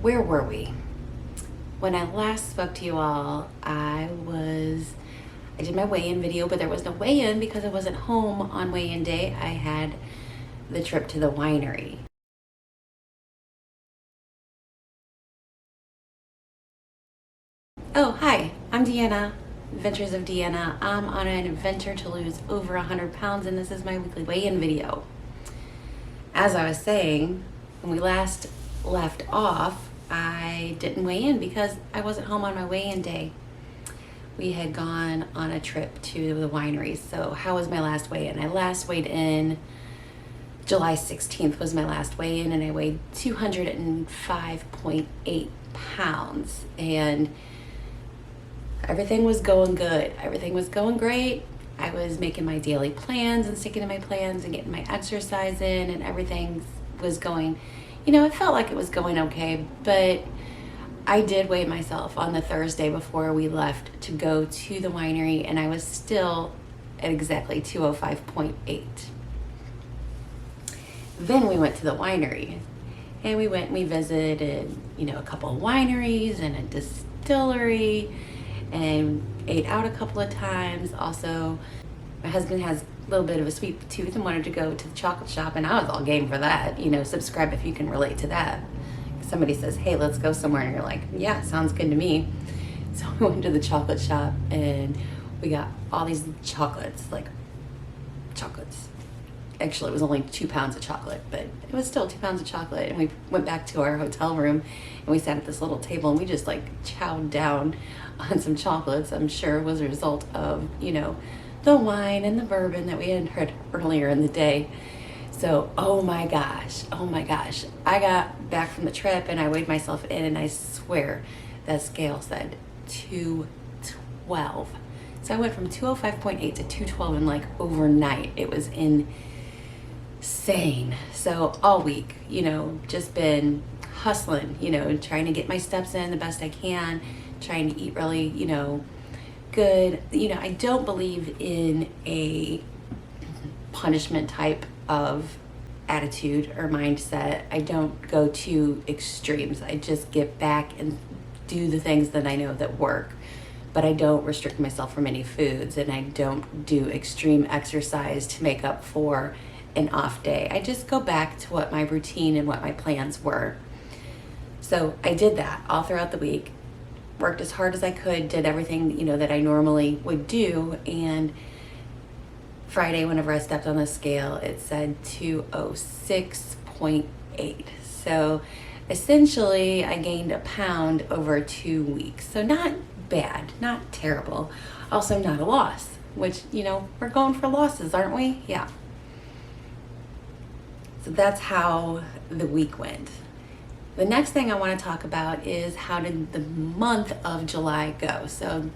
where were we? When I last spoke to you all, I did my weigh-in video, but there was no weigh-in because I wasn't home on weigh-in day. I had the trip to the winery. Oh, hi, I'm Deanna, Adventures of Deanna. I'm on an adventure to lose over 100 pounds, and this is my weekly weigh-in video. As I was saying, when we last left off, I didn't weigh in because I wasn't home on my weigh-in day. We had gone on a trip to the winery. So how was my last weigh-in? I last weighed in July 16th was my last weigh-in, and I weighed 205.8 pounds. And everything was going good. Everything was going great. I was making my daily plans and sticking to my plans and getting my exercise in, and everything was going, it felt like it was going okay, but I did weigh myself on the Thursday before we left to go to the winery, and I was still at exactly 205.8. Then we went to the winery, and we visited, a couple of wineries and a distillery, and ate out a couple of times. Also, my husband has a little bit of a sweet tooth and wanted to go to the chocolate shop, and I was all game for that. Subscribe if you can relate to that. If somebody says, hey, let's go somewhere, and you're like, yeah, sounds good to me. So we went to the chocolate shop, and we got all these chocolates. Actually, it was only 2 pounds of chocolate, but it was still 2 pounds of chocolate. And we went back to our hotel room, and we sat at this little table, and we just chowed down on some chocolates. I'm sure it was a result of, the wine and the bourbon that we had heard earlier in the day. So, oh my gosh. I got back from the trip, and I weighed myself in, and I swear that scale said 212. So I went from 205.8 to 212 in overnight. It was insane. So all week, just been hustling, trying to get my steps in the best I can, trying to eat really, good. I don't believe in a punishment type of attitude or mindset. I don't go to extremes. I just get back and do the things that I know that work. But I don't restrict myself from any foods, and I don't do extreme exercise to make up for an off day. I just go back to what my routine and what my plans were. So I did that all throughout the week, worked as hard as I could, did everything, that I normally would do. And Friday, whenever I stepped on the scale, it said 206.8. So essentially I gained a pound over 2 weeks. So not bad, not terrible. Also not a loss, which, we're going for losses, aren't we? Yeah. So that's how the week went. The next thing I want to talk about is how did the month of July go. So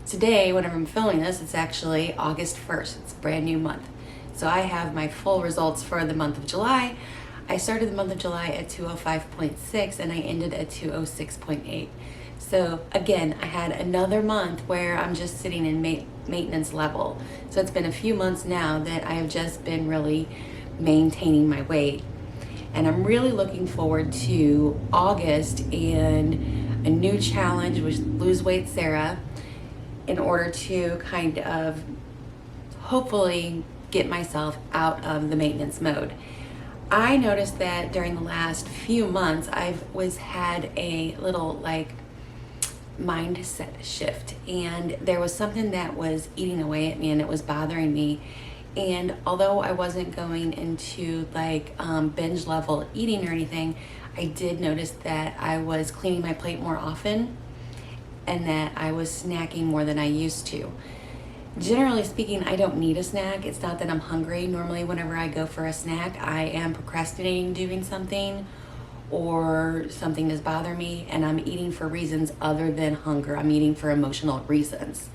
today, whenever I'm filming this, it's actually August 1st. It's a brand new month. So I have my full results for the month of July. I started the month of July at 205.6 and I ended at 206.8. So again, I had another month where I'm just sitting in maintenance level. So it's been a few months now that I have just been really maintaining my weight. And I'm really looking forward to August and a new challenge with Lose Weight Sarah in order to kind of hopefully get myself out of the maintenance mode. I noticed that during the last few months, I've had a little mindset shift, and there was something that was eating away at me and it was bothering me. And although I wasn't going into binge level eating or anything, I did notice that I was cleaning my plate more often and that I was snacking more than I used to. Generally speaking, I don't need a snack. It's not that I'm hungry. Normally, whenever I go for a snack, I am procrastinating doing something, or something is bothering me, and I'm eating for reasons other than hunger. I'm eating for emotional reasons.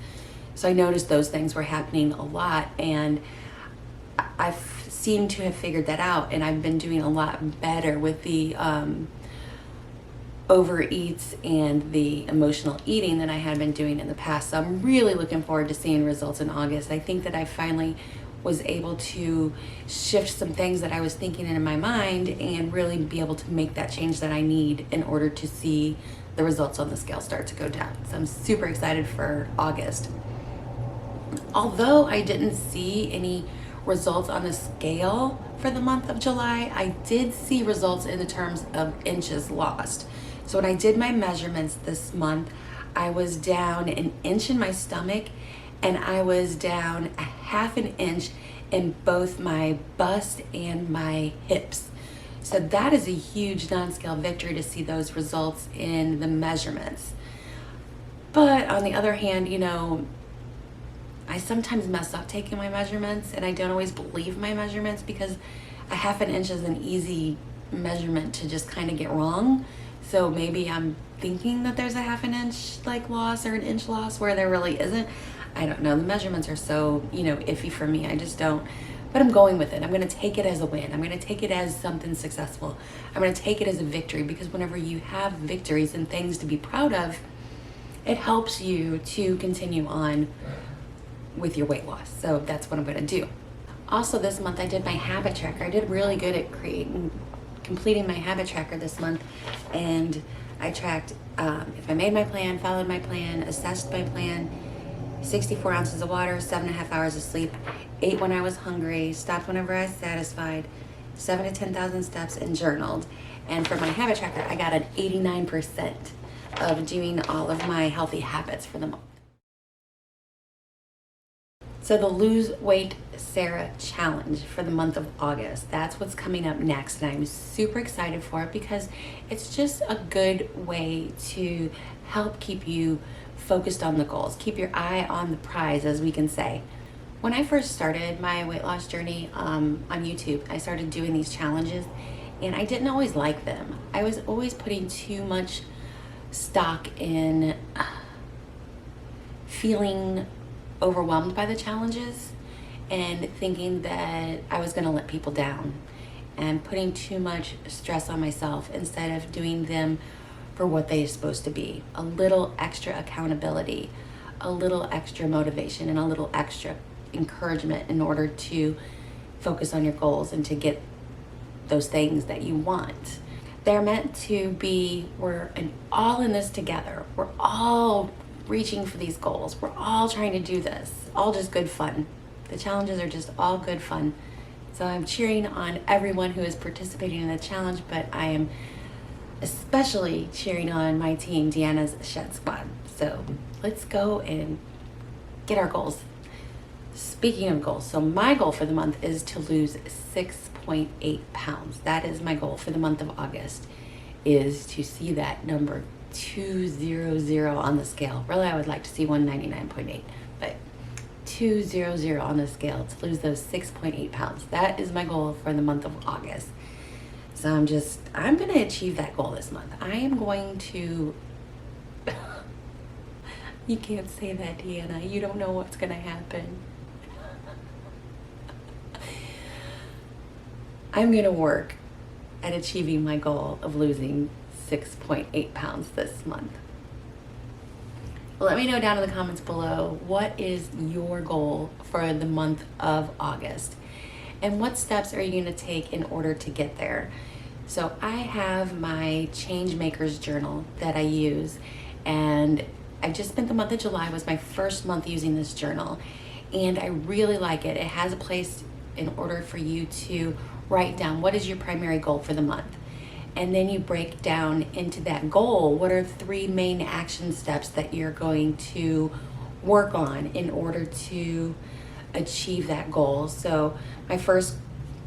So I noticed those things were happening a lot, and I've seemed to have figured that out, and I've been doing a lot better with the overeats and the emotional eating than I had been doing in the past. So I'm really looking forward to seeing results in August. I think that I finally was able to shift some things that I was thinking in my mind and really be able to make that change that I need in order to see the results on the scale start to go down. So I'm super excited for August. Although I didn't see any results on the scale for the month of July, I did see results in the terms of inches lost. So when I did my measurements this month, I was down an inch in my stomach, and I was down a half an inch in both my bust and my hips. So that is a huge non-scale victory to see those results in the measurements. But on the other hand, I sometimes mess up taking my measurements, and I don't always believe my measurements because a half an inch is an easy measurement to just kind of get wrong. So maybe I'm thinking that there's a half an inch loss or an inch loss where there really isn't. I don't know. The measurements are so, iffy for me. I just don't. But I'm going with it. I'm going to take it as a win. I'm going to take it as something successful. I'm going to take it as a victory, because whenever you have victories and things to be proud of, it helps you to continue on with your weight loss. So that's what I'm going to do. Also this month I did my habit tracker. I did really good at completing my habit tracker this month, and I tracked if I made my plan, followed my plan, assessed my plan, 64 ounces of water, 7.5 hours of sleep, ate when I was hungry, stopped whenever I was satisfied, 7,000 to 10,000 steps, and journaled. And for my habit tracker, I got an 89% of doing all of my healthy habits for the month. So the Lose Weight Sarah Challenge for the month of August, that's what's coming up next, and I'm super excited for it because it's just a good way to help keep you focused on the goals, keep your eye on the prize, as we can say. When I first started my weight loss journey on YouTube, I started doing these challenges, and I didn't always like them. I was always putting too much stock in feeling overwhelmed by the challenges and thinking that I was going to let people down, and putting too much stress on myself instead of doing them for what they're supposed to be. A little extra accountability, a little extra motivation, and a little extra encouragement in order to focus on your goals and to get those things that you want. They're meant to be, we're all in this together. We're all reaching for these goals. We're all trying to do this. All just good fun. The challenges are just all good fun. So I'm cheering on everyone who is participating in the challenge, but I am especially cheering on my team, Deanna's Shed Squad. So let's go and get our goals. Speaking of goals, so my goal for the month is to lose 6.8 pounds. That is my goal for the month of August, is to see that number 200 on the scale. Really, I would like to see 199.8, but 200 on the scale to lose those 6.8 pounds. That is my goal for the month of August. So I'm going to achieve that goal this month. I am going to, you can't say that, Deanna. You don't know what's going to happen. I'm going to work at achieving my goal of losing 6.8 pounds this month. Let me know down in the comments below, what is your goal for the month of August? And what steps are you going to take in order to get there? So I have my Changemakers journal that I use, and I just spent the month of July, was my first month using this journal, and I really like it. It has a place in order for you to write down what is your primary goal for the month. And then you break down into that goal, what are 3 main action steps that you're going to work on in order to achieve that goal. So my first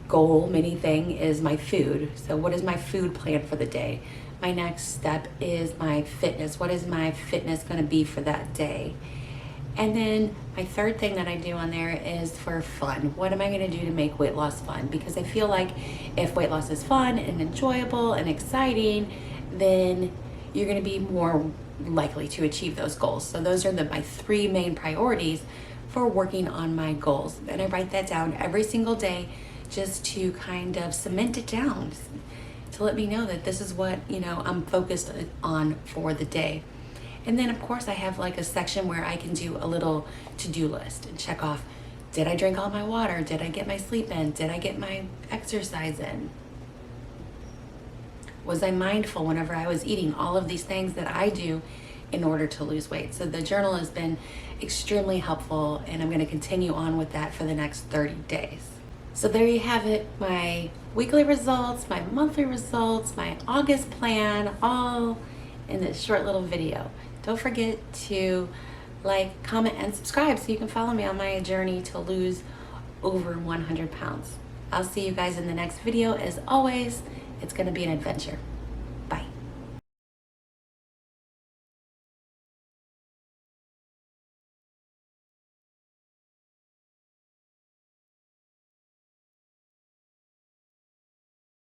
goal, mini thing, is my food. So what is my food plan for the day? My next step is my fitness. What is my fitness going to be for that day? And then my third thing that I do on there is for fun. What am I going to do to make weight loss fun? Because I feel like if weight loss is fun and enjoyable and exciting, then you're going to be more likely to achieve those goals. So those are my 3 main priorities for working on my goals. And I write that down every single day just to kind of cement it down, to let me know that this is what, I'm focused on for the day. And then of course I have like a section where I can do a little to-do list and check off Did I drink all my water? Did I get my sleep in? Did I get my exercise in? Was I mindful whenever I was eating? All of these things that I do in order to lose weight. So the journal has been extremely helpful, and I'm going to continue on with that for the next 30 days. So there you have it, my weekly results, my monthly results, my August plan, all in this short little video. Don't forget to like, comment, and subscribe so you can follow me on my journey to lose over 100 pounds. I'll see you guys in the next video. As always, it's going to be an adventure.